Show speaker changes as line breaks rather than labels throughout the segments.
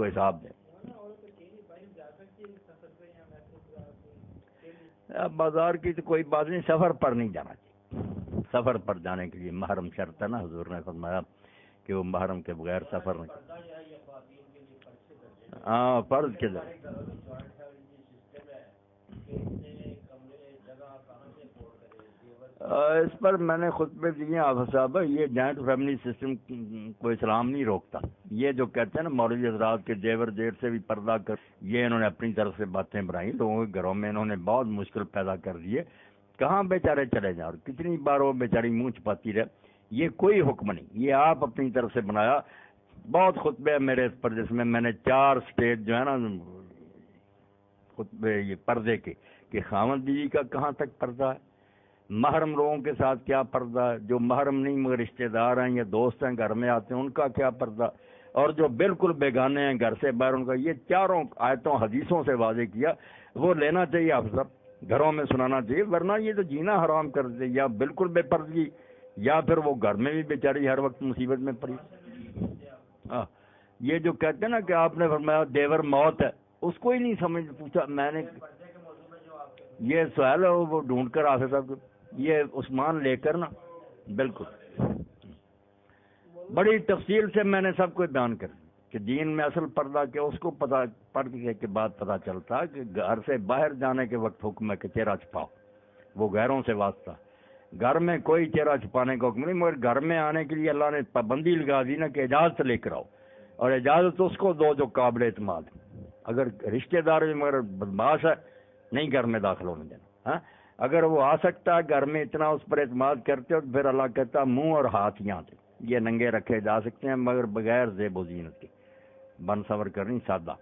کو حساب دیں. بازار کی تو کوئی بات نہیں، سفر پر نہیں جانا چاہیے. سفر پر جانے کے لیے محرم شرط ہے نا، حضور نے فرمایا کہ وہ محرم کے بغیر سفر نہیں. ہاں فرض کے ذریعے. اس پر میں نے خطبے دیے حافظ صاحب، یہ جوائنٹ فیملی سسٹم کو اسلام نہیں روکتا. یہ جو کہتے ہیں نا مولوی حضرات کے زیور زیر سے بھی پردہ کر، یہ انہوں نے اپنی طرف سے باتیں بنائی، لوگوں کے گھروں میں انہوں نے بہت مشکل پیدا کر دیے. کہاں بیچارے چلے جائیں، اور کتنی بار وہ بیچاری منہ چھپاتی رہے. یہ کوئی حکم نہیں، یہ آپ اپنی طرف سے بنایا. بہت خطبے ہیں میرے اس پر، جس میں میں نے 4 سٹیج جو ہے نا خطبے یہ پردے کے، کہ خاوند بیوی کا کہاں تک پردہ ہے، محرم لوگوں کے ساتھ کیا پردہ ہے، جو محرم نہیں مگر رشتہ دار ہیں یا دوست ہیں گھر میں آتے ہیں ان کا کیا پردہ، اور جو بالکل بیگانے ہیں گھر سے باہر ان کا. یہ چاروں آیتوں حدیثوں سے واضح کیا. وہ لینا چاہیے آپ سب گھروں میں سنانا چاہیے، ورنہ یہ تو جینا حرام کر دے، یا بالکل بے پردگی، یا پھر وہ گھر میں بھی بیچاری ہر وقت مصیبت میں پڑی. یہ جو کہتے ہیں نا کہ آپ نے فرمایا دیور موت ہے، اس کو ہی نہیں سمجھ. پوچھا میں نے یہ سوال ہے وہ ڈھونڈ کر آ سکتا، یہ عثمان لے کر نا بالکل بڑی تفصیل سے میں نے سب کو بیان کر کہ دین میں اصل پردہ کیا. اس کو پتہ پڑھنے کے بعد پتہ چلتا کہ گھر سے باہر جانے کے وقت حکم ہے کہ چہرہ چھپاؤ، وہ غیروں سے واسطہ. گھر میں کوئی چہرہ چھپانے کا حکم نہیں، مگر گھر میں آنے کے لیے اللہ نے پابندی لگا دی نا کہ اجازت لے کر آؤ، اور اجازت اس کو دو جو قابل اعتماد. اگر رشتہ دار بھی مگر بدماش ہے نہیں گھر میں داخل ہونے دینا. ہاں اگر وہ آ سکتا ہے گھر میں، اتنا اس پر اعتماد کرتے ہو، تو پھر اللہ کہتا منہ اور ہاتھ یہاں سے یہ ننگے رکھے جا سکتے ہیں مگر بغیر زیب و زینت کے، بن سور کرنی سادہ.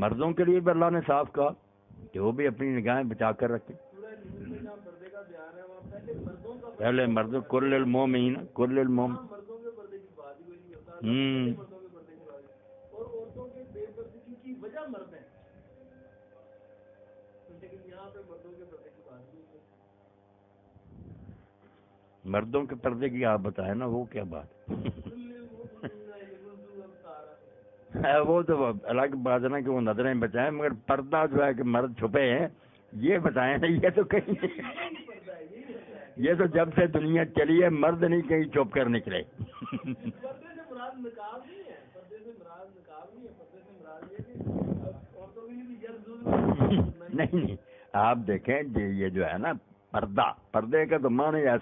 مردوں کے لیے بھی اللہ نے صاف کہا کہ وہ بھی اپنی نگاہیں بچا کر رکھیں. پہلے مردوں کل المومنین کل المومن. مردوں کے پردے کی آپ بتائیں نا، وہ کیا بات ہے. وہ تو الگ بات ہے نا کہ وہ نظریں بچائیں، مگر پردہ جو ہے کہ مرد چھپے ہیں یہ بتائیں نا. یہ تو کہیں یہ تو جب سے دنیا چلی ہے مرد نہیں کہیں چھپ کر نکلے. نہیں آپ دیکھیں یہ جو ہے نا پردہ، پردے کا تو معنی